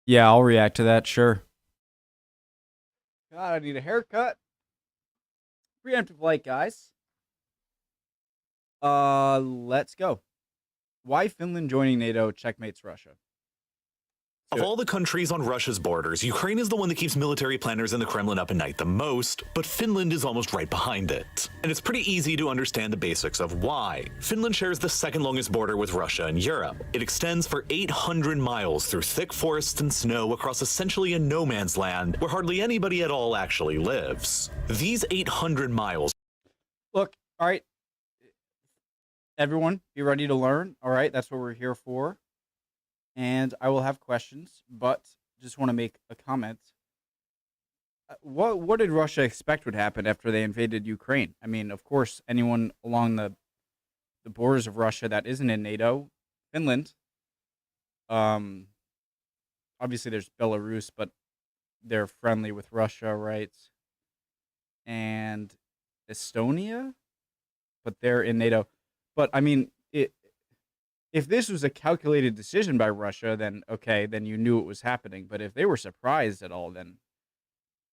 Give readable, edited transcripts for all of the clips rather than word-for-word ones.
Yeah, I'll react to that, sure. God, I need a haircut. Preemptive light, guys. Let's go. Why Finland joining NATO checkmates Russia? Of all the countries on Russia's borders, Ukraine is the one that keeps military planners in the Kremlin up at night the most, but Finland is almost right behind it. And it's pretty easy to understand the basics of why. Finland shares the second longest border with Russia in Europe. It extends for 800 miles through thick forests and snow across essentially a no man's land where hardly anybody at all actually lives. These 800 miles. Look, all right. Everyone, be ready to learn. All right, that's what we're here for. And I will have questions, but just want to make a comment. What did Russia expect would happen after they invaded Ukraine? I mean, of course, anyone along the borders of Russia that isn't in NATO, Finland. Obviously, there's Belarus, but they're friendly with Russia, right? And Estonia, but they're in NATO. But I mean, if this was a calculated decision by Russia, then okay, then you knew it was happening. But if they were surprised at all, then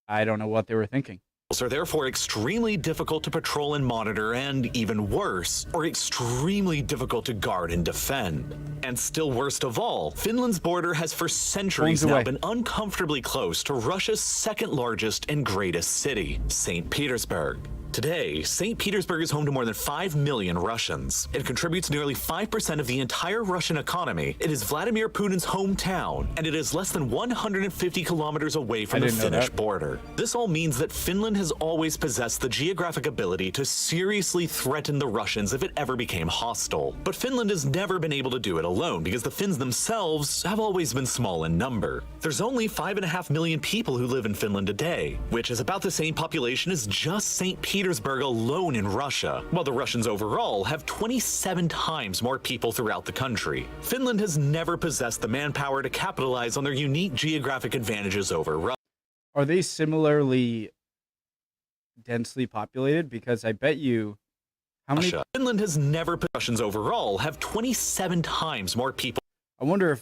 I don't know what they were thinking. Are therefore extremely difficult to patrol and monitor, and even worse, are extremely difficult to guard and defend. And still worst of all, Finland's border has for centuries now been uncomfortably close to Russia's second largest and greatest city, St. Petersburg. Today, St. Petersburg is home to more than 5 million Russians. It contributes nearly 5% of the entire Russian economy. It is Vladimir Putin's hometown, and it is less than 150 kilometers away from the Finnish border. This all means that Finland has always possessed the geographic ability to seriously threaten the Russians if it ever became hostile. But Finland has never been able to do it alone because the Finns themselves have always been small in number. There's only 5.5 million people who live in Finland today, which is about the same population as just St. Petersburg alone in Russia, while the Russians overall have 27 times more people throughout the country. Finland has never possessed the manpower to capitalize on their unique geographic advantages over Russia. Are they similarly densely populated? Because I bet you, how many? Finland has never. Russians overall have 27 times more people. I wonder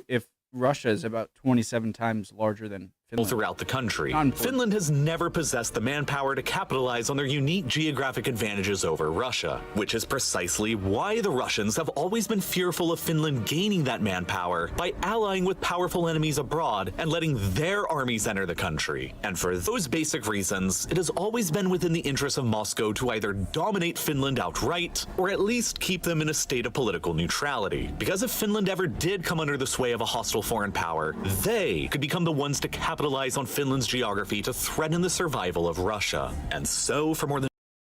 if Russia is about 27 times larger than Finland. Throughout the country. Finland has never possessed the manpower to capitalize on their unique geographic advantages over Russia, which is precisely why the Russians have always been fearful of Finland gaining that manpower by allying with powerful enemies abroad and letting their armies enter the country. And for those basic reasons, it has always been within the interests of Moscow to either dominate Finland outright, or at least keep them in a state of political neutrality. Because if Finland ever did come under the sway of a hostile foreign power, they could become the ones to capitalize on Finland's geography to threaten the survival of Russia. And so for more than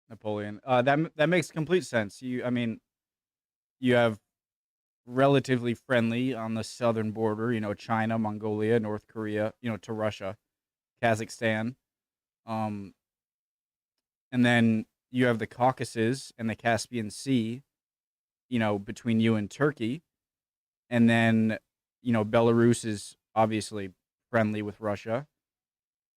Napoleon, that makes complete sense. I mean, you have relatively friendly on the southern border, China, Mongolia, North Korea, to Russia, Kazakhstan. And then you have the Caucasus and the Caspian Sea, between you and Turkey. And then, Belarus is obviously friendly with Russia.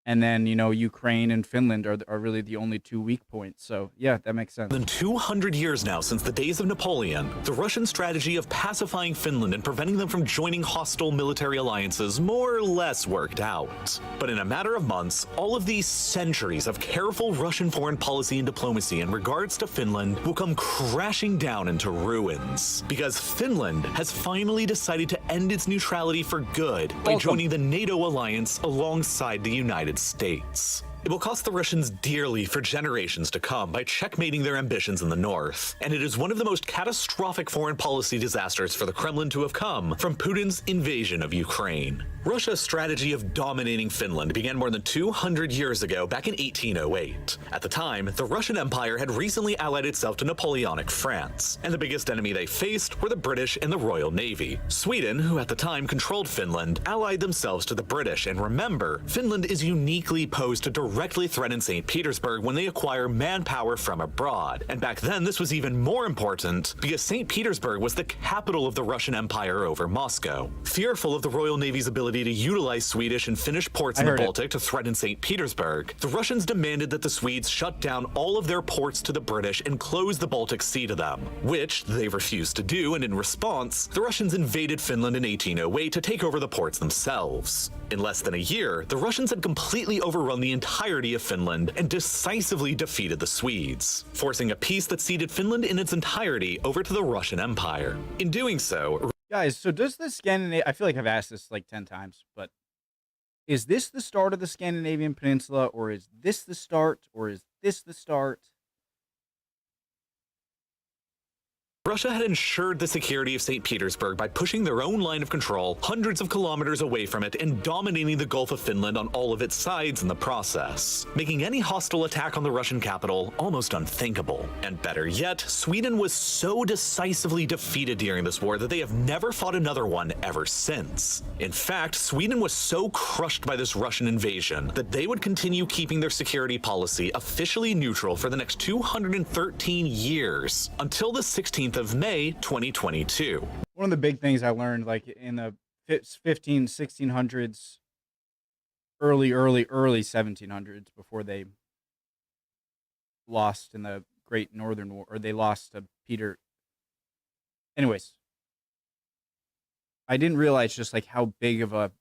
And then, Ukraine and Finland are really the only two weak points. So, yeah, that makes sense. Than 200 years now since the days of Napoleon, the Russian strategy of pacifying Finland and preventing them from joining hostile military alliances more or less worked out. But in a matter of months, all of these centuries of careful Russian foreign policy and diplomacy in regards to Finland will come crashing down into ruins. Because Finland has finally decided to end its neutrality for good by joining the NATO alliance alongside the United States. It will cost the Russians dearly for generations to come by checkmating their ambitions in the north, and it is one of the most catastrophic foreign policy disasters for the Kremlin to have come from Putin's invasion of Ukraine. Russia's strategy of dominating Finland began more than 200 years ago, back in 1808. At the time, the Russian Empire had recently allied itself to Napoleonic France, and the biggest enemy they faced were the British and the Royal Navy. Sweden, who at the time controlled Finland, allied themselves to the British, and remember, Finland is uniquely posed to directly threaten St. Petersburg when they acquire manpower from abroad. And back then, this was even more important because St. Petersburg was the capital of the Russian Empire over Moscow. Fearful of the Royal Navy's ability to utilize Swedish and Finnish ports in the Baltic to threaten St. Petersburg, the Russians demanded that the Swedes shut down all of their ports to the British and close the Baltic Sea to them, which they refused to do, and in response, the Russians invaded Finland in 1808 to take over the ports themselves. In less than a year, the Russians had completely overrun the entirety of Finland and decisively defeated the Swedes, forcing a peace that ceded Finland in its entirety over to the Russian Empire. In doing so, guys, so does the Scandinavian... I feel like I've asked this like 10 times, but is this the start of the Scandinavian Peninsula, or is this the start, or is this the start? Russia had ensured the security of St. Petersburg by pushing their own line of control hundreds of kilometers away from it and dominating the Gulf of Finland on all of its sides in the process, making any hostile attack on the Russian capital almost unthinkable. And better yet, Sweden was so decisively defeated during this war that they have never fought another one ever since. In fact, Sweden was so crushed by this Russian invasion that they would continue keeping their security policy officially neutral for the next 213 years, until the 16th of May 2022. One of the big things I learned, like in the 1600s, early 1700s, before they lost in the Great Northern War, or they lost to Peter. Anyways, I didn't realize just like how big of a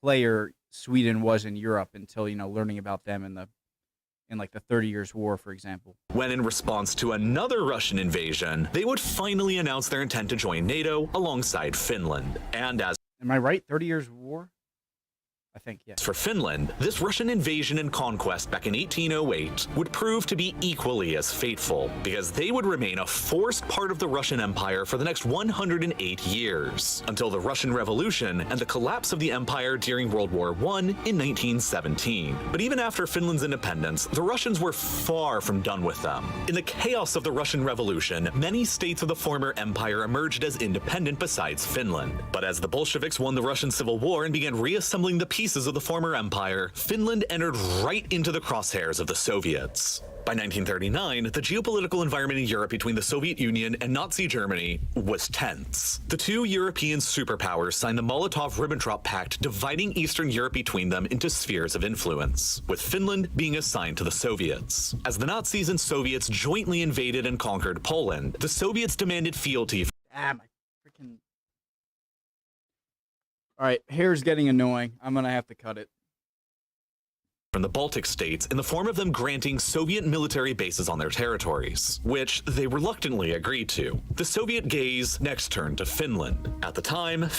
player Sweden was in Europe until, you know, learning about them in like the 30 Years' War, for example. When in response to another Russian invasion, they would finally announce their intent to join NATO alongside Finland. And as Am I right? 30 Years' War? I think, yes. For Finland, this Russian invasion and conquest back in 1808 would prove to be equally as fateful, because they would remain a forced part of the Russian Empire for the next 108 years, until the Russian Revolution and the collapse of the empire during World War I in 1917. But even after Finland's independence, the Russians were far from done with them. In the chaos of the Russian Revolution, many states of the former empire emerged as independent besides Finland. But as the Bolsheviks won the Russian Civil War and began reassembling the pieces of the former empire, Finland entered right into the crosshairs of the Soviets. By 1939, the geopolitical environment in Europe between the Soviet Union and Nazi Germany was tense. The two European superpowers signed the Molotov-Ribbentrop Pact, dividing Eastern Europe between them into spheres of influence, with Finland being assigned to the Soviets. As the Nazis and Soviets jointly invaded and conquered Poland, the Soviets demanded fealty. Ah, my freaking... All right, hair's getting annoying. I'm gonna have to cut it. From the Baltic states in the form of them granting Soviet military bases on their territories, which they reluctantly agreed to. The Soviet gaze next turned to Finland. At the time,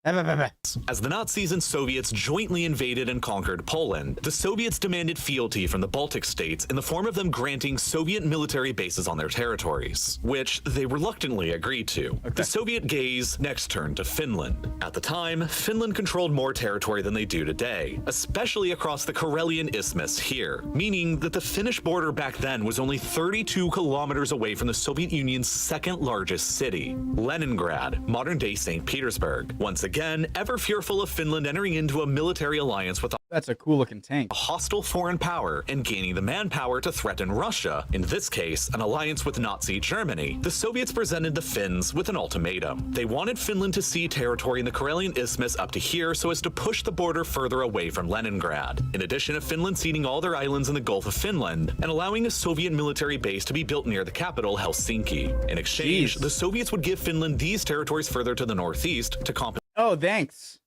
as the Nazis and Soviets jointly invaded and conquered Poland, the Soviets demanded fealty from the Baltic states in the form of them granting Soviet military bases on their territories, which they reluctantly agreed to. The Soviet gaze next turned to Finland. At the time, Finland controlled more territory than they do today, especially across the Karelian Isthmus here, meaning that the Finnish border back then was only 32 kilometers away from the Soviet Union's second largest city, Leningrad, modern-day St. Petersburg. Once again, ever fearful of Finland entering into a military alliance with That's a cool looking tank. a hostile foreign power and gaining the manpower to threaten Russia, in this case, an alliance with Nazi Germany, the Soviets presented the Finns with an ultimatum. They wanted Finland to cede territory in the Karelian Isthmus up to here so as to push the border further away from Leningrad, in addition to Finland ceding all their islands in the Gulf of Finland and allowing a Soviet military base to be built near the capital, Helsinki. In exchange, the Soviets would give Finland these territories further to the northeast to compensate. Oh, thanks.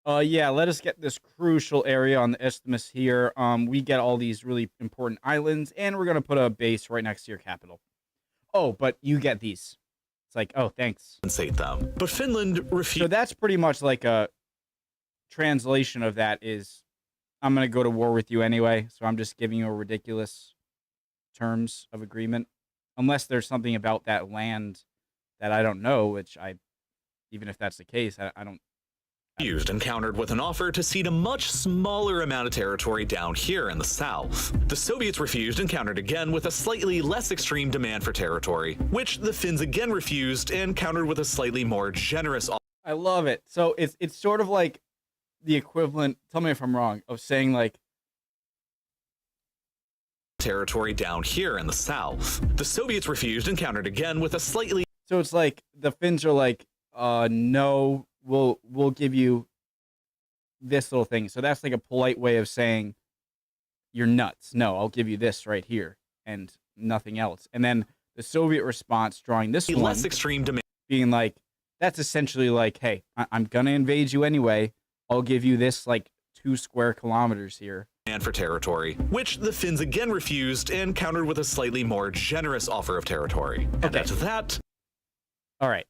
Yeah, let us get this crucial area on the isthmus here. We get all these really important islands, and we're gonna put a base right next to your capital. Oh, but you get these. It's like, oh, thanks. Them. But Finland refused. So that's pretty much like a translation of that is, I'm gonna go to war with you anyway, so I'm just giving you a ridiculous terms of agreement. Unless there's something about that land that I don't know, which even if that's the case, I don't. Used and countered with an offer to cede a much smaller amount of territory down here in the south. The Soviets refused and countered again with a slightly less extreme demand for territory, which the Finns again refused and countered with a slightly more generous offer. I love it. So it's sort of like the equivalent, tell me if I'm wrong, of saying like, territory down here in the south. The Soviets refused and countered again with a slightly... So it's like the Finns are like, no, we'll give you this little thing. So that's like a polite way of saying you're nuts. No, I'll give you this right here and nothing else. And then the Soviet response, drawing this one, less extreme demand, being like, that's essentially like, hey, I'm gonna invade you anyway. I'll give you this like 2 square kilometers here. And for territory, which the Finns again refused and countered with a slightly more generous offer of territory. And after that, all right.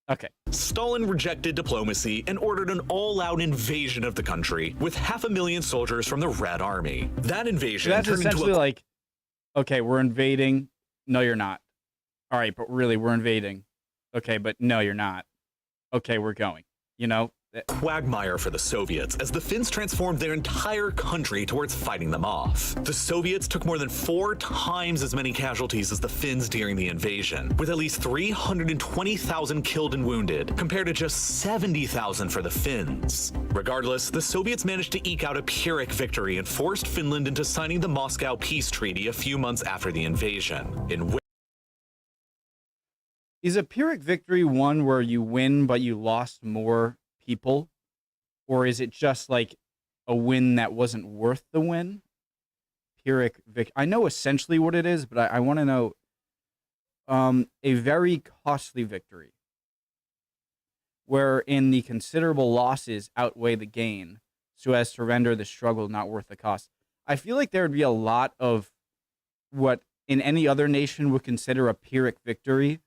Okay. Stalin rejected diplomacy and ordered an all-out invasion of the country with 500,000 soldiers from the Red Army. That invasion that's turned essentially into like, okay, we're invading. No, you're not. All right, but really, we're invading. Okay, but no, you're not. Okay, we're going. You know? quagmire for the Soviets as the Finns transformed their entire country towards fighting them off. The Soviets took more than 4 times as many casualties as the Finns during the invasion, with at least 320,000 killed and wounded, compared to just 70,000 for the Finns. Regardless, the Soviets managed to eke out a Pyrrhic victory and forced Finland into signing the Moscow Peace Treaty a few months after the invasion, in which... Is a Pyrrhic victory one where you win but you lost more people? Or is it just like a win that wasn't worth the win? Pyrrhic victory. I know essentially what it is, but I want to know a very costly victory wherein the considerable losses outweigh the gain so as to render the struggle not worth the cost. I feel like there would be a lot of what in any other nation would consider a Pyrrhic victory.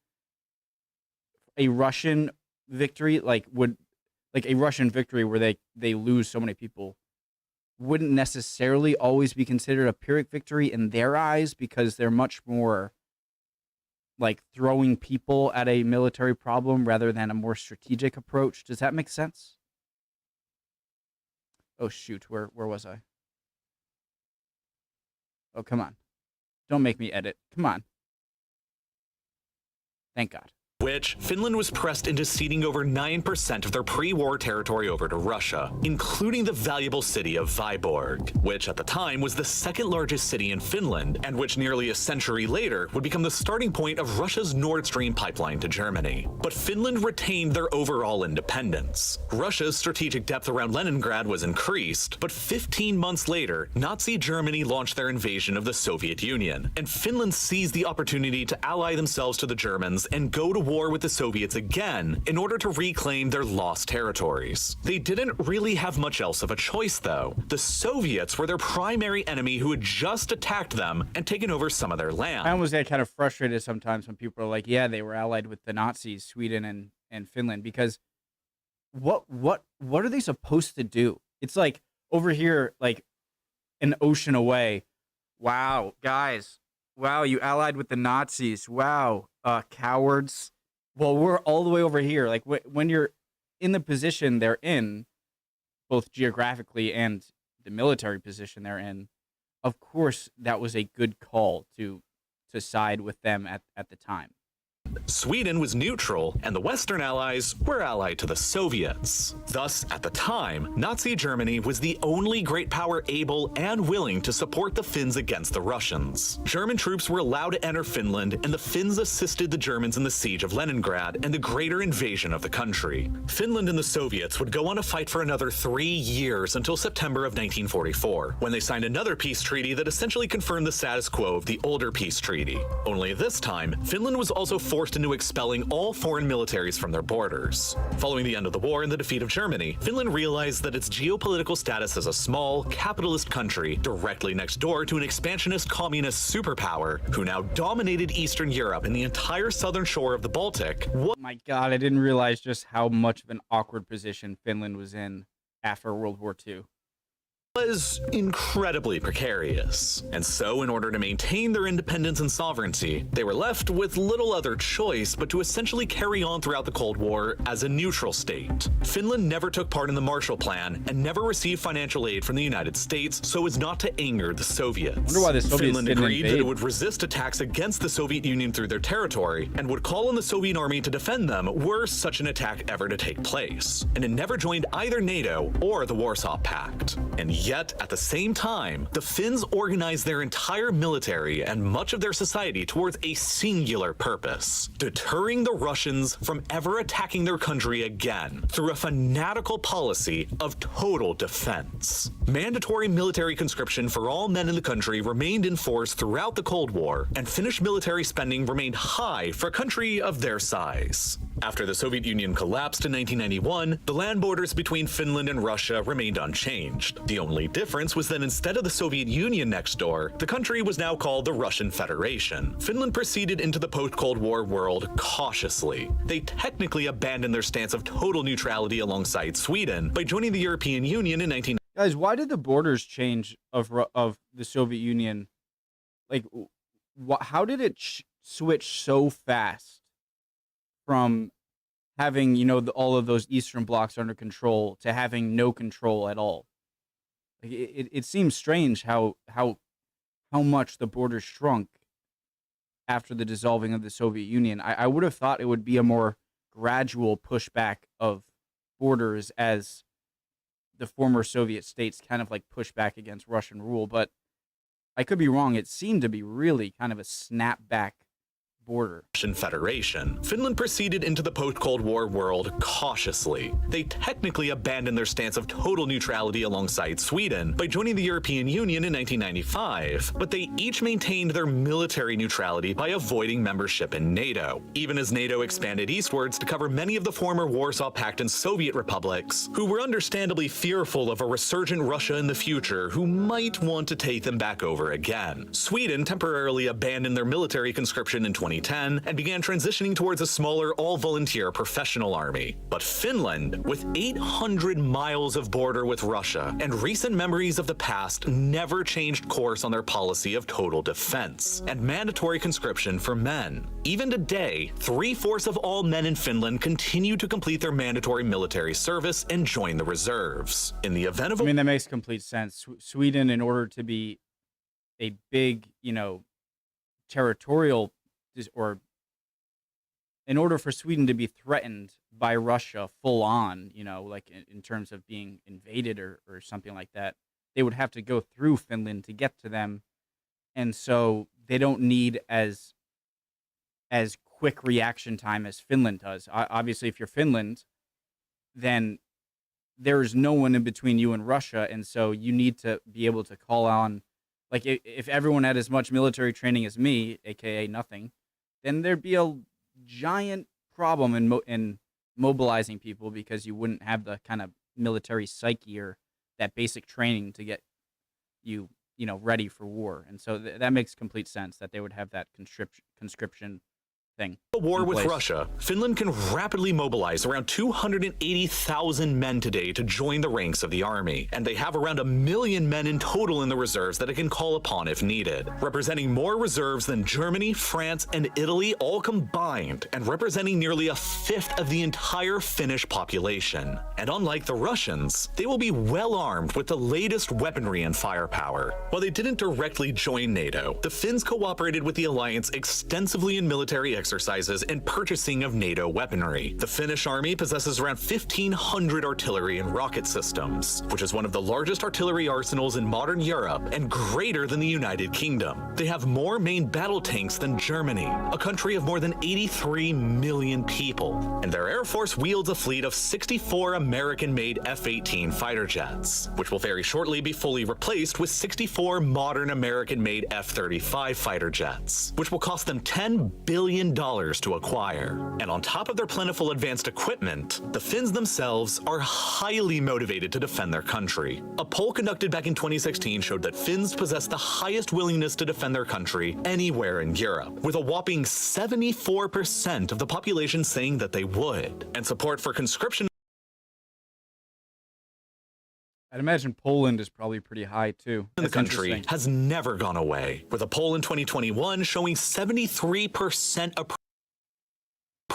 A Russian victory, like a Russian victory where they lose so many people, wouldn't necessarily always be considered a Pyrrhic victory in their eyes because they're much more like throwing people at a military problem rather than a more strategic approach. Does that make sense? Oh shoot, where was I? Oh, come on. Don't make me edit. Come on. Thank God. Which Finland was pressed into ceding over 9% of their pre-war territory over to Russia, including the valuable city of Vyborg, which at the time was the second largest city in Finland, and which nearly a century later would become the starting point of Russia's Nord Stream pipeline to Germany. But Finland retained their overall independence. Russia's strategic depth around Leningrad was increased, but 15 months later, Nazi Germany launched their invasion of the Soviet Union, and Finland seized the opportunity to ally themselves to the Germans and go to war with the Soviets again in order to reclaim their lost territories. They didn't really have much else of a choice, though. The Soviets were their primary enemy who had just attacked them and taken over some of their land. I almost get kind of frustrated sometimes when people are like, yeah, they were allied with the Nazis, Sweden and Finland, because what are they supposed to do? It's like over here, like an ocean away. Wow, guys. Wow, you allied with the Nazis. Wow, cowards. Well, we're all the way over here. Like when you're in the position they're in, both geographically and the military position they're in, of course that was a good call to side with them at the time. Sweden was neutral, and the Western allies were allied to the Soviets. Thus, at the time, Nazi Germany was the only great power able and willing to support the Finns against the Russians. German troops were allowed to enter Finland, and the Finns assisted the Germans in the siege of Leningrad and the greater invasion of the country. Finland and the Soviets would go on to fight for another 3 years until September of 1944, when they signed another peace treaty that essentially confirmed the status quo of the older peace treaty. Only this time, Finland was also forced into expelling all foreign militaries from their borders. Following the end of the war and the defeat of Germany, Finland realized that its geopolitical status as a small, capitalist country directly next door to an expansionist communist superpower who now dominated Eastern Europe and the entire southern shore of the Baltic. My God, I didn't realize just how much of an awkward position Finland was in after World War II. Was incredibly precarious, and so in order to maintain their independence and sovereignty, they were left with little other choice but to essentially carry on throughout the Cold War as a neutral state. Finland never took part in the Marshall Plan and never received financial aid from the United States so as not to anger the Soviets. I wonder why the Soviets Finland didn't agreed invade. that it would resist attacks against the Soviet Union through their territory and would call on the Soviet army to defend them were such an attack ever to take place, and it never joined either NATO or the Warsaw Pact. And yet Yet, at the same time, the Finns organized their entire military and much of their society towards a singular purpose: deterring the Russians from ever attacking their country again through a fanatical policy of total defense. Mandatory military conscription for all men in the country remained in force throughout the Cold War, and Finnish military spending remained high for a country of their size. After the Soviet Union collapsed in 1991, the land borders between Finland and Russia remained unchanged. The only difference was that instead of the Soviet Union next door, the country was now called the Russian Federation. Finland proceeded into the post-Cold War world cautiously. They technically abandoned their stance of total neutrality alongside Sweden by joining the European Union in 1990. Guys, why did the borders change of the Soviet Union? Like, how did it switch so fast from having, you know, all of those eastern blocks under control to having no control at all? Like, it seems strange how much the borders shrunk after the dissolving of the Soviet Union. I would have thought it would be a more gradual pushback of borders as the former Soviet states kind of like push back against Russian rule, but I could be wrong. It seemed to be really kind of a snapback border. Russian Federation. Finland proceeded into the post-Cold War world cautiously. They technically abandoned their stance of total neutrality alongside Sweden by joining the European Union in 1995, but they each maintained their military neutrality by avoiding membership in NATO, even as NATO expanded eastwards to cover many of the former Warsaw Pact and Soviet republics, who were understandably fearful of a resurgent Russia in the future who might want to take them back over again. Sweden temporarily abandoned their military conscription in 2010 and began transitioning towards a smaller all-volunteer professional army. But Finland, with 800 miles of border with Russia and recent memories of the past, never changed course on their policy of total defense and mandatory conscription for men. Even today, 3/4 of all men in Finland continue to complete their mandatory military service and join the reserves. In the event of I mean, that makes complete sense. Sweden, in order to be a big, you know, territorial, or in order for Sweden to be threatened by Russia full on, you know, like in terms of being invaded or something like that, they would have to go through Finland to get to them. And so they don't need as quick reaction time as Finland does. Obviously, if you're Finland, then there's no one in between you and Russia. And so you need to be able to call on, like, if everyone had as much military training as me, aka nothing, then there'd be a giant problem in mobilizing people, because you wouldn't have the kind of military psyche or that basic training to get you know, ready for war. And so that makes complete sense that they would have that conscription thing. A war with Russia, Finland can rapidly mobilize around 280,000 men today to join the ranks of the army, and they have around 1 million men in total in the reserves that it can call upon if needed, representing more reserves than Germany, France, and Italy all combined, and representing nearly 1/5 of the entire Finnish population. And unlike the Russians, they will be well armed with the latest weaponry and firepower. While they didn't directly join NATO, the Finns cooperated with the alliance extensively in military exercises and purchasing of NATO weaponry. The Finnish army possesses around 1,500 artillery and rocket systems, which is one of the largest artillery arsenals in modern Europe and greater than the United Kingdom. They have more main battle tanks than Germany, a country of more than 83 million people, and their air force wields a fleet of 64 American-made F-18 fighter jets, which will very shortly be fully replaced with 64 modern American-made F-35 fighter jets, which will cost them $10 billion to acquire. And on top of their plentiful advanced equipment, the Finns themselves are highly motivated to defend their country. A poll conducted back in 2016 showed that Finns possess the highest willingness to defend their country anywhere in Europe, with a whopping 74% of the population saying that they would. And support for conscription I'd imagine Poland is probably pretty high too. in the country has never gone away, with a poll in 2021 showing 73%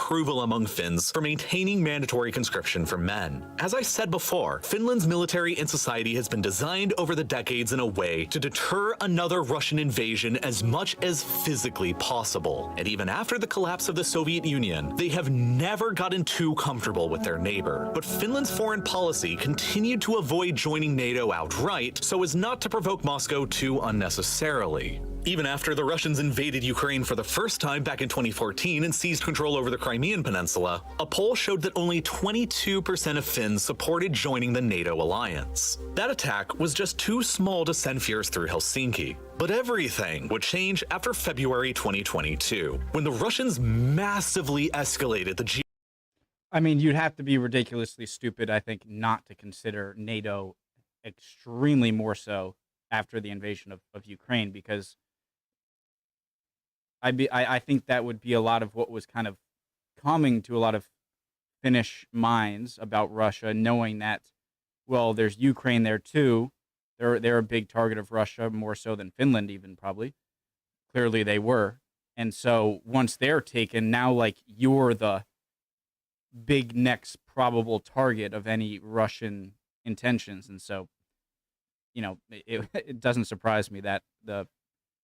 approval among Finns for maintaining mandatory conscription for men. As I said before, Finland's military and society has been designed over the decades in a way to deter another Russian invasion as much as physically possible. And even after the collapse of the Soviet Union, they have never gotten too comfortable with their neighbor. But Finland's foreign policy continued to avoid joining NATO outright so as not to provoke Moscow too unnecessarily. Even after the Russians invaded Ukraine for the first time back in 2014 and seized control over the Crimean Peninsula, a poll showed that only 22% of Finns supported joining the NATO alliance. That attack was just too small to send fears through Helsinki. But everything would change after February 2022, when the Russians massively escalated the I mean, you'd have to be ridiculously stupid, I think, not to consider NATO extremely more so after the invasion of Ukraine, because I think that would be a lot of what was kind of coming to a lot of Finnish minds about Russia, knowing that, well, there's Ukraine there too. They're a big target of Russia, more so than Finland even, probably. Clearly they were. And so once they're taken, now like you're the big next probable target of any Russian intentions. And so, you know, it doesn't surprise me that the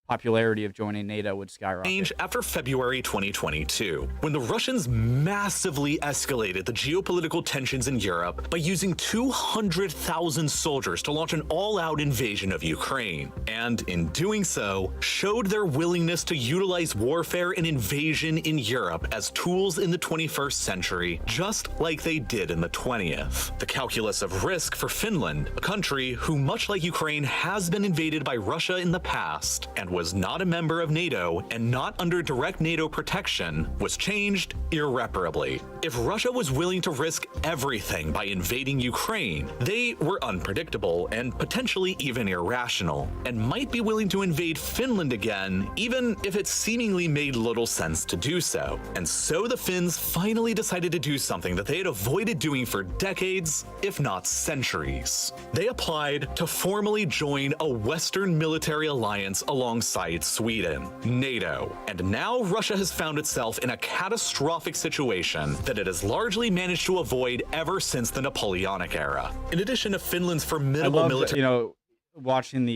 popularity of joining NATO would skyrocket. Change after February 2022, when the Russians massively escalated the geopolitical tensions in Europe by using 200,000 soldiers to launch an all-out invasion of Ukraine, and in doing so, showed their willingness to utilize warfare and invasion in Europe as tools in the 21st century, just like they did in the 20th. The calculus of risk for Finland, a country who, much like Ukraine, has been invaded by Russia in the past, and was not a member of NATO and not under direct NATO protection, was changed irreparably. If Russia was willing to risk everything by invading Ukraine, they were unpredictable and potentially even irrational, and might be willing to invade Finland again, even if it seemingly made little sense to do so. And so the Finns finally decided to do something that they had avoided doing for decades, if not centuries. They applied to formally join a Western military alliance alongside Sweden, NATO, and now Russia has found itself in a catastrophic situation that it has largely managed to avoid ever since the Napoleonic era. In addition to Finland's formidable military, you know, watching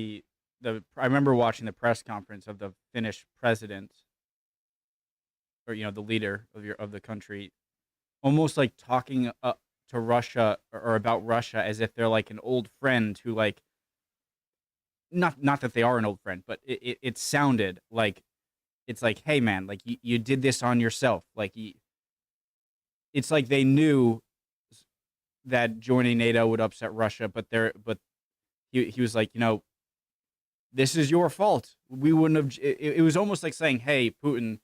I remember watching the press conference of the Finnish president, or you know, the leader of the country, almost like talking to Russia or about Russia as if they're like an old friend who like. Not that they are an old friend, but it sounded like it's like, hey man, like you did this on yourself. Like it's like they knew that joining NATO would upset Russia, but he was like, you know, this is your fault. We wouldn't have. It was almost like saying, hey Putin,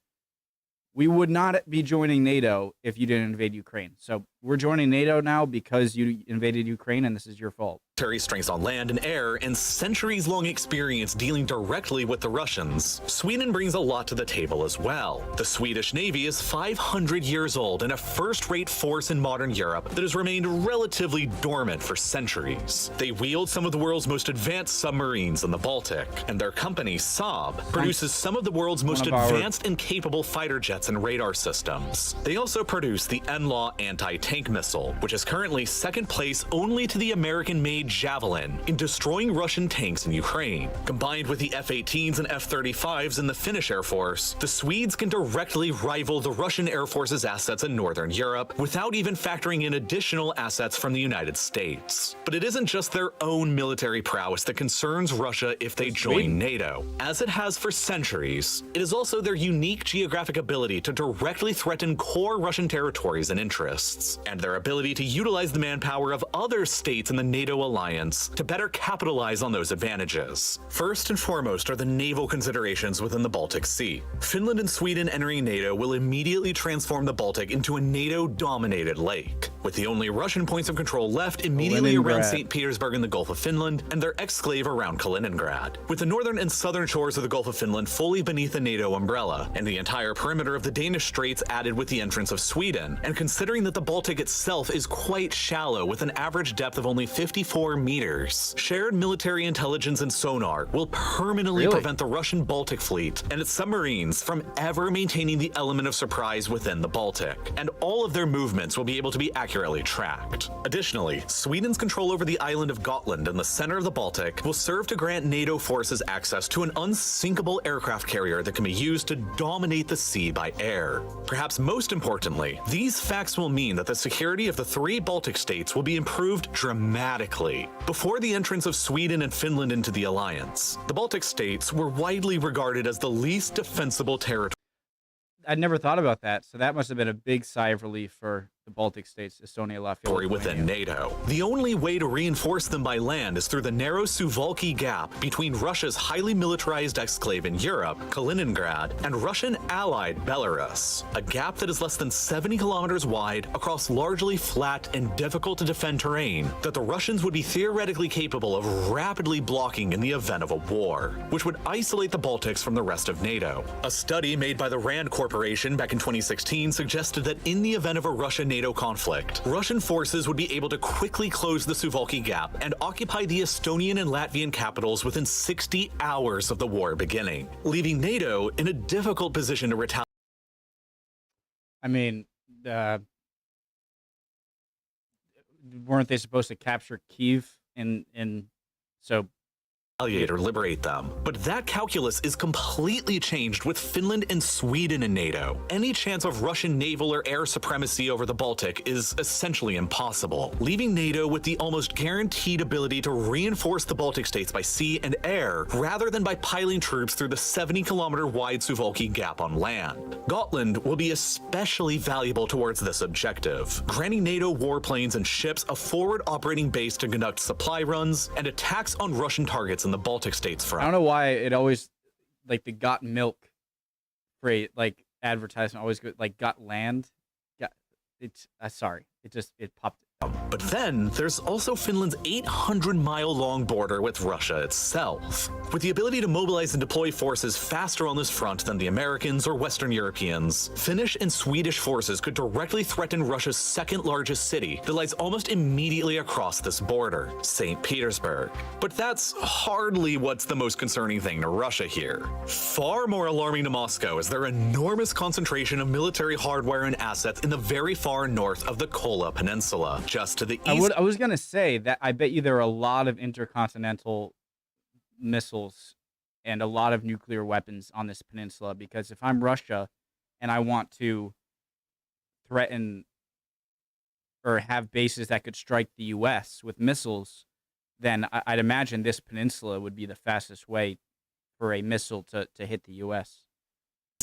we would not be joining NATO if you didn't invade Ukraine. So we're joining NATO now because you invaded Ukraine, and this is your fault. Strengths on land and air, and centuries-long experience dealing directly with the Russians, Sweden brings a lot to the table as well. The Swedish Navy is 500 years old and a first-rate force in modern Europe that has remained relatively dormant for centuries. They wield some of the world's most advanced submarines in the Baltic, and their company, Saab, produces some of the world's most advanced and capable fighter jets and radar systems. They also produce the NLAW anti-tank missile, which is currently second place only to the American-made Javelin in destroying Russian tanks in Ukraine. Combined with the F-18s and F-35s in the Finnish Air Force, the Swedes can directly rival the Russian Air Force's assets in Northern Europe without even factoring in additional assets from the United States. But it isn't just their own military prowess that concerns Russia if they join NATO. As it has for centuries, it is also their unique geographic ability to directly threaten core Russian territories and interests, and their ability to utilize the manpower of other states in the NATO alliance to better capitalize on those advantages. First and foremost are the naval considerations within the Baltic Sea. Finland and Sweden entering NATO will immediately transform the Baltic into a NATO-dominated lake, with the only Russian points of control left immediately around St. Petersburg in the Gulf of Finland and their exclave around Kaliningrad. With the northern and southern shores of the Gulf of Finland fully beneath the NATO umbrella, and the entire perimeter of the Danish Straits added with the entrance of Sweden, and considering that the Baltic Baltic itself is quite shallow, with an average depth of only 54 meters. Shared military intelligence and sonar will permanently prevent the Russian Baltic fleet and its submarines from ever maintaining the element of surprise within the Baltic, and all of their movements will be able to be accurately tracked. Additionally, Sweden's control over the island of Gotland in the center of the Baltic will serve to grant NATO forces access to an unsinkable aircraft carrier that can be used to dominate the sea by air. Perhaps most importantly, these facts will mean that the security of the 3 Baltic states will be improved dramatically. Before the entrance of Sweden and Finland into the alliance, the Baltic states were widely regarded as the least defensible territory. I'd never thought about that, so that must have been a big sigh of relief for the Baltic states, Estonia, Latvia, Lithuania. Within NATO. The only way to reinforce them by land is through the narrow Suwalki Gap between Russia's highly militarized exclave in Europe, Kaliningrad, and Russian allied Belarus. A gap that is less than 70 kilometers wide across largely flat and difficult to defend terrain that the Russians would be theoretically capable of rapidly blocking in the event of a war, which would isolate the Baltics from the rest of NATO. A study made by the RAND Corporation back in 2016 suggested that in the event of a Russia-NATO conflict, Russian forces would be able to quickly close the Suwalki Gap and occupy the Estonian and Latvian capitals within 60 hours of the war beginning, leaving NATO in a difficult position to retaliate. I mean, weren't they supposed to capture Kyiv so Or liberate them. But that calculus is completely changed with Finland and Sweden in NATO. Any chance of Russian naval or air supremacy over the Baltic is essentially impossible, leaving NATO with the almost guaranteed ability to reinforce the Baltic states by sea and air rather than by piling troops through the 70-kilometer wide Suwalki Gap on land. Gotland will be especially valuable towards this objective, granting NATO warplanes and ships a forward operating base to conduct supply runs and attacks on Russian targets in the Baltic states front. I don't know why it always, like, the got milk phrase, like, advertisement always goes, like, got land. It's, sorry, it popped. But then there's also Finland's 800-mile-long border with Russia itself. With the ability to mobilize and deploy forces faster on this front than the Americans or Western Europeans, Finnish and Swedish forces could directly threaten Russia's second-largest city that lies almost immediately across this border, St. Petersburg. But that's hardly what's the most concerning thing to Russia here. Far more alarming to Moscow is their enormous concentration of military hardware and assets in the very far north of the Kola Peninsula, just to the east. I was gonna say that I bet you there are a lot of intercontinental missiles and a lot of nuclear weapons on this peninsula, because if I'm Russia and I want to threaten or have bases that could strike the US with missiles, then I'd imagine this peninsula would be the fastest way for a missile to hit the US.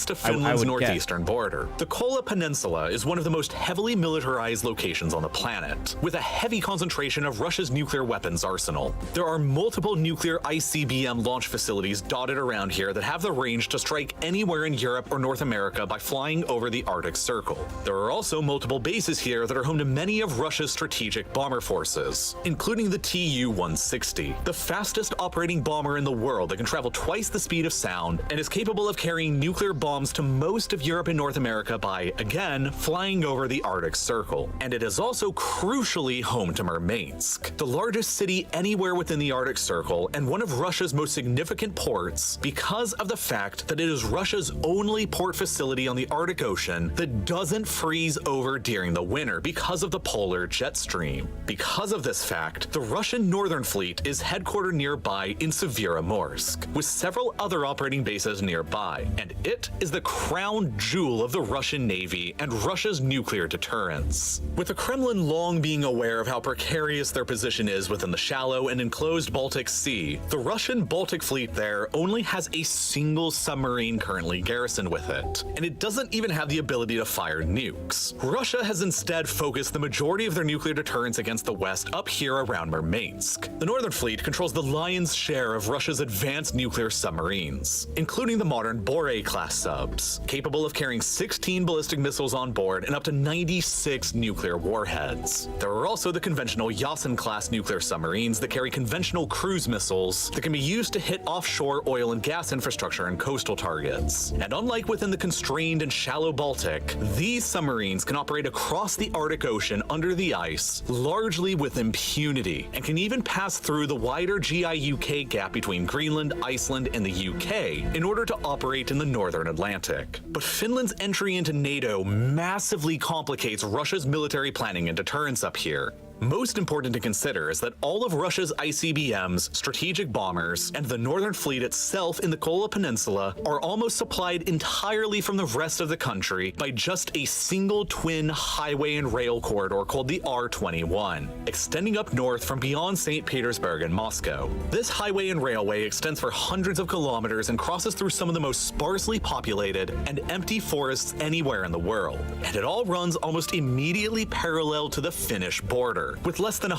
To Finland's northeastern border. The Kola Peninsula is one of the most heavily militarized locations on the planet, with a heavy concentration of Russia's nuclear weapons arsenal. There are multiple nuclear ICBM launch facilities dotted around here that have the range to strike anywhere in Europe or North America by flying over the Arctic Circle. There are also multiple bases here that are home to many of Russia's strategic bomber forces, including the Tu-160, the fastest operating bomber in the world that can travel twice the speed of sound and is capable of carrying nuclear bombs to most of Europe and North America by, again, flying over the Arctic Circle. And it is also crucially home to Murmansk, the largest city anywhere within the Arctic Circle and one of Russia's most significant ports because of the fact that it is Russia's only port facility on the Arctic Ocean that doesn't freeze over during the winter because of the polar jet stream. Because of this fact, the Russian Northern Fleet is headquartered nearby in Severomorsk, with several other operating bases nearby, and it is the crown jewel of the Russian Navy and Russia's nuclear deterrence. With the Kremlin long being aware of how precarious their position is within the shallow and enclosed Baltic Sea, the Russian Baltic fleet there only has a single submarine currently garrisoned with it, and it doesn't even have the ability to fire nukes. Russia has instead focused the majority of their nuclear deterrence against the West up here around Murmansk. The Northern Fleet controls the lion's share of Russia's advanced nuclear submarines, including the modern Borei-class subs, capable of carrying 16 ballistic missiles on board and up to 96 nuclear warheads. There are also the conventional Yasen-class nuclear submarines that carry conventional cruise missiles that can be used to hit offshore oil and gas infrastructure and coastal targets. And unlike within the constrained and shallow Baltic, these submarines can operate across the Arctic Ocean under the ice, largely with impunity, and can even pass through the wider GIUK gap between Greenland, Iceland, and the UK in order to operate in the northern Atlantic. But Finland's entry into NATO massively complicates Russia's military planning and deterrence up here. Most important to consider is that all of Russia's ICBMs, strategic bombers, and the Northern Fleet itself in the Kola Peninsula are almost supplied entirely from the rest of the country by just a single twin highway and rail corridor called the R21, extending up north from beyond St. Petersburg and Moscow. This highway and railway extends for hundreds of kilometers and crosses through some of the most sparsely populated and empty forests anywhere in the world. And it all runs almost immediately parallel to the Finnish border, with less than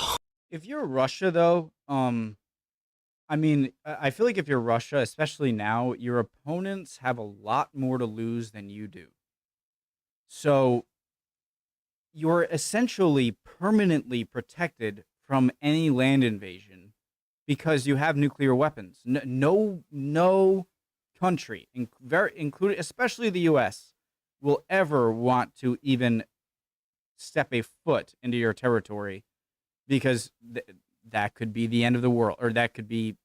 If you're Russia, though, I mean, I feel like if you're Russia, especially now, your opponents have a lot more to lose than you do. So you're essentially permanently protected from any land invasion because you have nuclear weapons. No country, including especially the U.S., will ever want to even step a foot into your territory, because that could be the end of the world, or that could be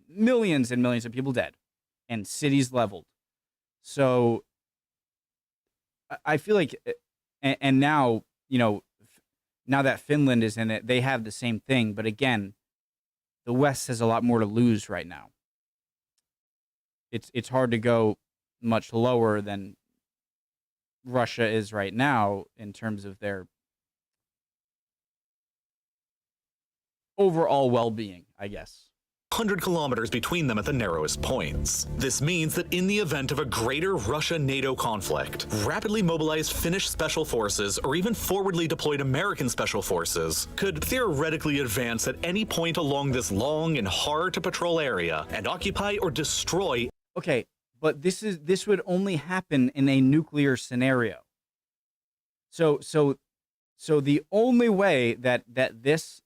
millions and millions of people dead and cities leveled. So I feel like, and now, now that Finland is in it, they have the same thing. But again, the West has a lot more to lose right now. It's hard to go much lower than Russia is right now in terms of their overall well-being, I guess. 100 kilometers between them at the narrowest points. This means that in the event of a greater Russia-NATO conflict, rapidly mobilized Finnish special forces or even forwardly deployed American special forces could theoretically advance at any point along this long and hard-to-patrol area and occupy or destroy. Okay, but this would only happen in a nuclear scenario. So the only way that this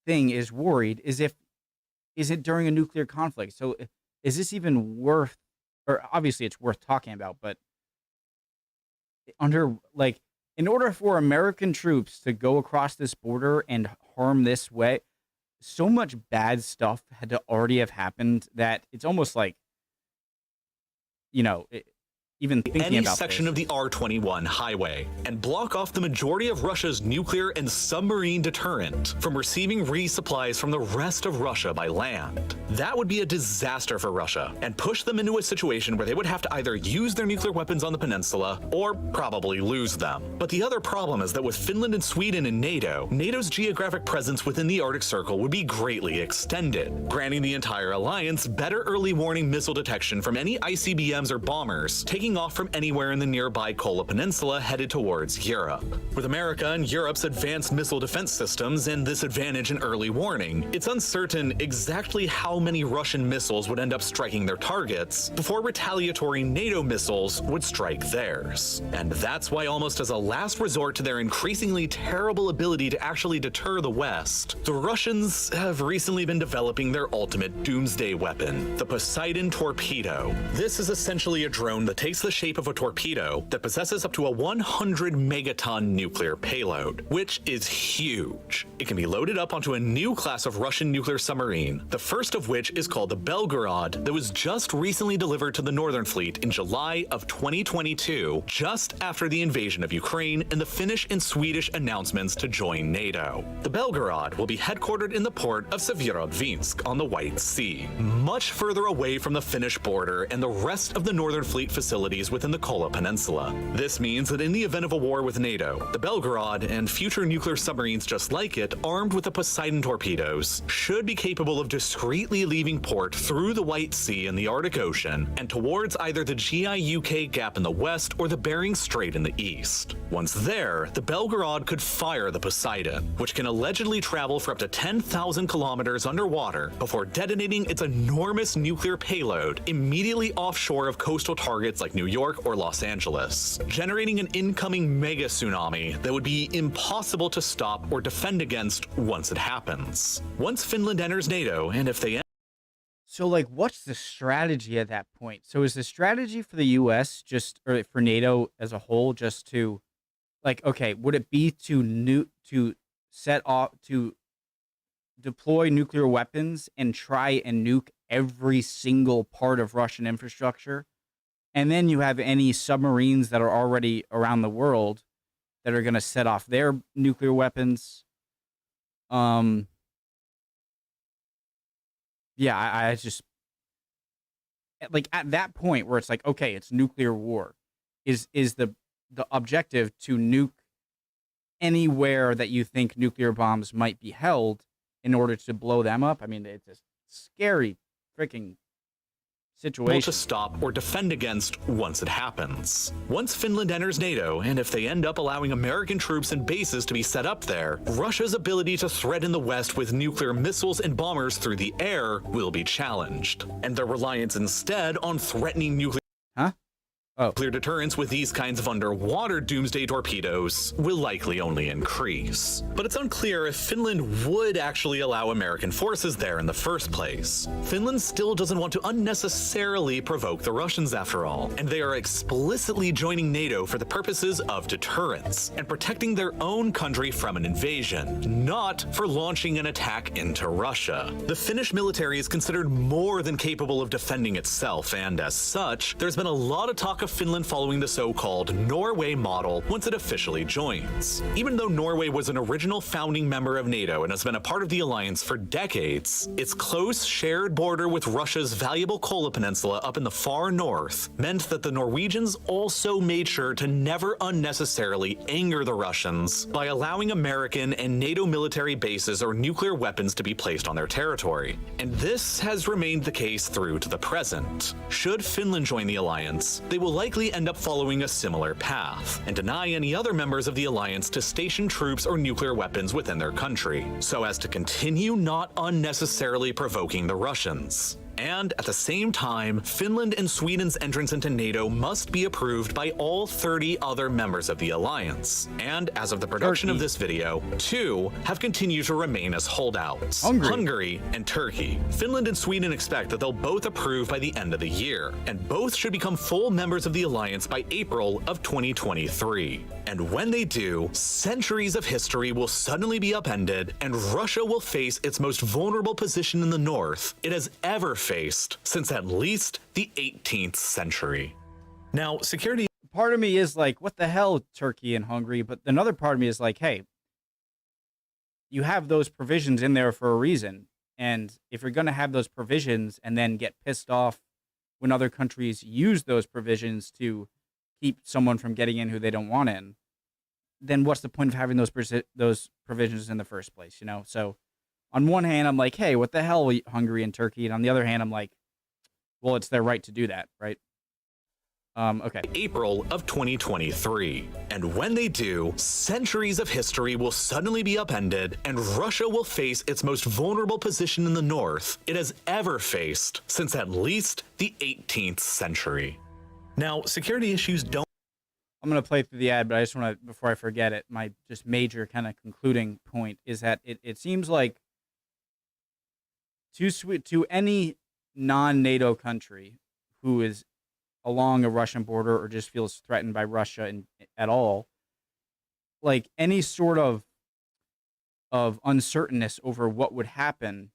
thing is worried is it during a nuclear conflict. So is this even worth, or obviously it's worth talking about, but in order for American troops to go across this border and harm this way, so much bad stuff had to already have happened that it's almost like, even thinking any about section this. of the R21 highway and block off the majority of Russia's nuclear and submarine deterrent from receiving resupplies from the rest of Russia by land. That would be a disaster for Russia and push them into a situation where they would have to either use their nuclear weapons on the peninsula or probably lose them. But the other problem is that with Finland and Sweden in NATO, NATO's geographic presence within the Arctic Circle would be greatly extended, granting the entire alliance better early warning missile detection from any ICBMs or bombers taking off from anywhere in the nearby Kola Peninsula headed towards Europe. With America and Europe's advanced missile defense systems and this advantage in early warning, it's uncertain exactly how many Russian missiles would end up striking their targets before retaliatory NATO missiles would strike theirs. And that's why, almost as a last resort to their increasingly terrible ability to actually deter the West, the Russians have recently been developing their ultimate doomsday weapon, the Poseidon torpedo. This is essentially a drone that takes the shape of a torpedo that possesses up to a 100 megaton nuclear payload, which is huge. It can be loaded up onto a new class of Russian nuclear submarine, the first of which is called the Belgorod, that was just recently delivered to the Northern Fleet in July of 2022, just after the invasion of Ukraine and the Finnish and Swedish announcements to join NATO. The Belgorod will be headquartered in the port of Severodvinsk on the White Sea, much further away from the Finnish border and the rest of the Northern Fleet facilities within the Kola Peninsula. This means that in the event of a war with NATO, the Belgorod and future nuclear submarines just like it, armed with the Poseidon torpedoes, should be capable of discreetly leaving port through the White Sea and the Arctic Ocean and towards either the GIUK gap in the west or the Bering Strait in the east. Once there, the Belgorod could fire the Poseidon, which can allegedly travel for up to 10,000 kilometers underwater before detonating its enormous nuclear payload immediately offshore of coastal targets like like New York or Los Angeles, generating an incoming mega tsunami that would be impossible to stop or defend against once it happens. Once Finland enters NATO, and if they So, like, what's the strategy at that point? So, is the strategy for the U.S. or for NATO as a whole, just to, like, okay, would it be to set off, to deploy nuclear weapons and try and nuke every single part of Russian infrastructure? And then you have any submarines that are already around the world that are going to set off their nuclear weapons. Yeah, I just, like, at that point where it's like, okay, it's nuclear war, is the objective to nuke anywhere that you think nuclear bombs might be held in order to blow them up? I mean, it's a scary freaking situation. to stop or defend against once it happens. Once Finland enters NATO, and if they end up allowing American troops and bases to be set up there, Russia's ability to threaten the West with nuclear missiles and bombers through the air will be challenged, and their reliance instead on threatening nuclear deterrence with these kinds of underwater doomsday torpedoes will likely only increase. But it's unclear if Finland would actually allow American forces there in the first place. Finland still doesn't want to unnecessarily provoke the Russians after all, and they are explicitly joining NATO for the purposes of deterrence and protecting their own country from an invasion, not for launching an attack into Russia. The Finnish military is considered more than capable of defending itself, and as such, there's been a lot of talk of Finland following the so-called Norway model once it officially joins. Even though Norway was an original founding member of NATO and has been a part of the alliance for decades, its close shared border with Russia's valuable Kola Peninsula up in the far north meant that the Norwegians also made sure to never unnecessarily anger the Russians by allowing American and NATO military bases or nuclear weapons to be placed on their territory. And this has remained the case through to the present. Should Finland join the alliance, they will likely end up following a similar path and deny any other members of the alliance to station troops or nuclear weapons within their country, so as to continue not unnecessarily provoking the Russians. And at the same time, Finland and Sweden's entrance into NATO must be approved by all 30 other members of the alliance. And as of the production of this video, 2 have continued to remain as holdouts: Hungary and Turkey. Finland and Sweden expect that they'll both approve by the end of the year, and both should become full members of the alliance by April of 2023. And when they do, centuries of history will suddenly be upended, and Russia will face its most vulnerable position in the north it has ever faced since at least the 18th century. Now, security... Part of me is like, what the hell, Turkey and Hungary? But another part of me is like, hey, you have those provisions in there for a reason. And if you're going to have those provisions and then get pissed off when other countries use those provisions to keep someone from getting in who they don't want in, then what's the point of having those provisions in the first place, you know? So on one hand, I'm like, hey, what the hell, Hungary and Turkey? And on the other hand, I'm like, well, it's their right to do that, right? Okay. April of 2023. And when they do, centuries of history will suddenly be upended, and Russia will face its most vulnerable position in the north it has ever faced since at least the 18th century. Now, security issues don't... I'm going to play through the ad, but I just want to, before I forget it, my just major kind of concluding point is that it seems like to any non-NATO country who is along a Russian border or just feels threatened by Russia at all, like any sort of uncertainness over what would happen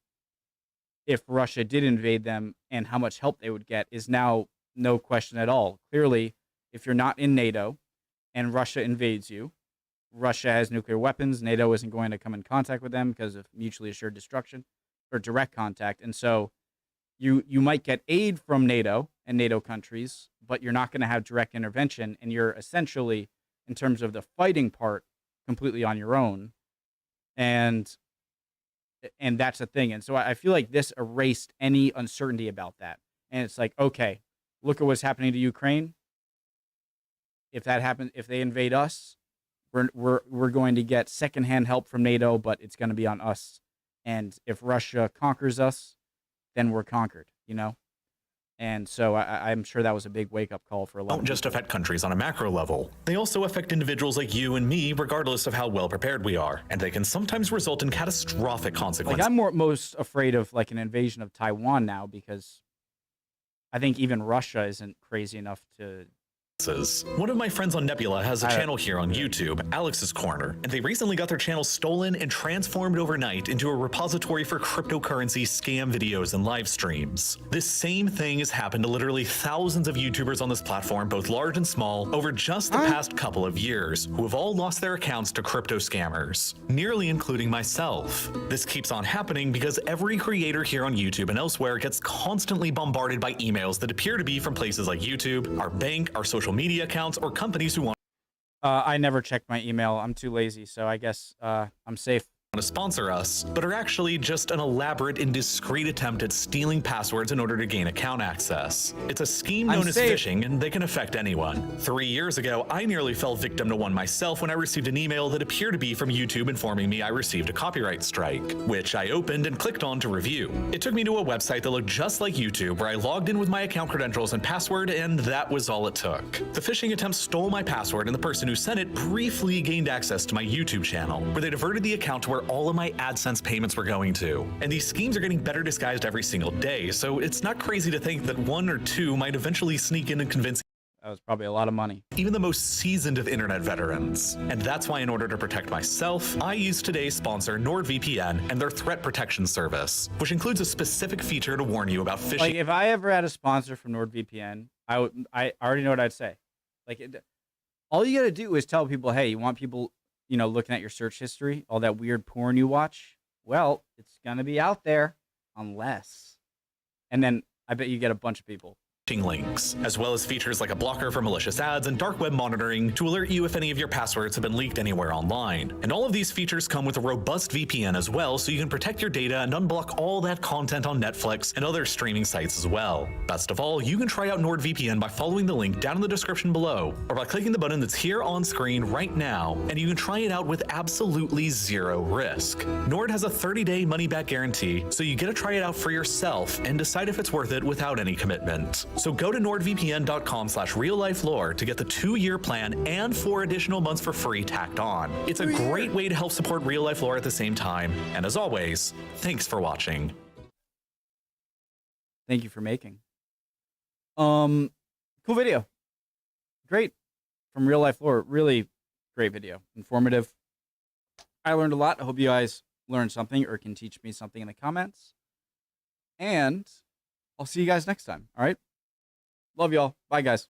if Russia did invade them and how much help they would get is now no question at all. Clearly, if you're not in NATO and Russia invades you, Russia has nuclear weapons. NATO isn't going to come in contact with them because of mutually assured destruction or direct contact. And so you might get aid from NATO and NATO countries, but you're not going to have direct intervention. And you're essentially, in terms of the fighting part, completely on your own. And that's the thing. And so I feel like this erased any uncertainty about that. And it's like, okay, look at what's happening to Ukraine. If that happens, if they invade us, we're going to get secondhand help from NATO, but it's going to be on us. And if Russia conquers us, then we're conquered, you know? And so I'm sure that was a big wake-up call for a lot Don't of just people. affect countries on a macro level. They also affect individuals like you and me, regardless of how well prepared we are, and they can sometimes result in catastrophic consequences. Like, I'm most afraid of like an invasion of Taiwan now, because I think even Russia isn't crazy enough to. One of my friends on Nebula has a channel here on YouTube, Alex's Corner, and they recently got their channel stolen and transformed overnight into a repository for cryptocurrency scam videos and live streams. This same thing has happened to literally thousands of YouTubers on this platform, both large and small, over just the past couple of years, who have all lost their accounts to crypto scammers, nearly including myself. This keeps on happening because every creator here on YouTube and elsewhere gets constantly bombarded by emails that appear to be from places like YouTube, our bank, our social media accounts, or companies who want I never check my email. I'm too lazy, so I guess I'm safe. to sponsor us, but are actually just an elaborate and discreet attempt at stealing passwords in order to gain account access. It's a scheme known as phishing, and they can affect anyone. 3 years ago, I nearly fell victim to one myself when I received an email that appeared to be from YouTube informing me I received a copyright strike, which I opened and clicked on to review. It took me to a website that looked just like YouTube, where I logged in with my account credentials and password, and that was all it took. The phishing attempt stole my password, and the person who sent it briefly gained access to my YouTube channel, where they diverted the account to where all of my AdSense payments were going to. And these schemes are getting better disguised every single day, so it's not crazy to think that one or two might eventually sneak in and convince That was probably a lot of money. even the most seasoned of internet veterans. And that's why, in order to protect myself, I use today's sponsor, NordVPN, and their threat protection service, which includes a specific feature to warn you about phishing. Like, if I ever had a sponsor from NordVPN, I already know what I'd say. Like, all you gotta do is tell people, hey, you want people, looking at your search history, all that weird porn you watch? Well, it's gonna be out there, unless. And then I bet you get a bunch of people. Links, as well as features like a blocker for malicious ads and dark web monitoring to alert you if any of your passwords have been leaked anywhere online. And all of these features come with a robust VPN as well, so you can protect your data and unblock all that content on Netflix and other streaming sites as well. Best of all, you can try out NordVPN by following the link down in the description below, or by clicking the button that's here on screen right now, and you can try it out with absolutely zero risk. Nord has a 30-day money-back guarantee, so you get to try it out for yourself and decide if it's worth it without any commitment. So go to nordvpn.com/reallifelore to get the 2-year plan and 4 additional months for free tacked on. It's a great way to help support Real Life Lore at the same time. And as always, thanks for watching. Thank you for making. Cool video. Great. From Real Life Lore. Really great video. Informative. I learned a lot. I hope you guys learned something or can teach me something in the comments. And I'll see you guys next time. All right? Love y'all. Bye, guys.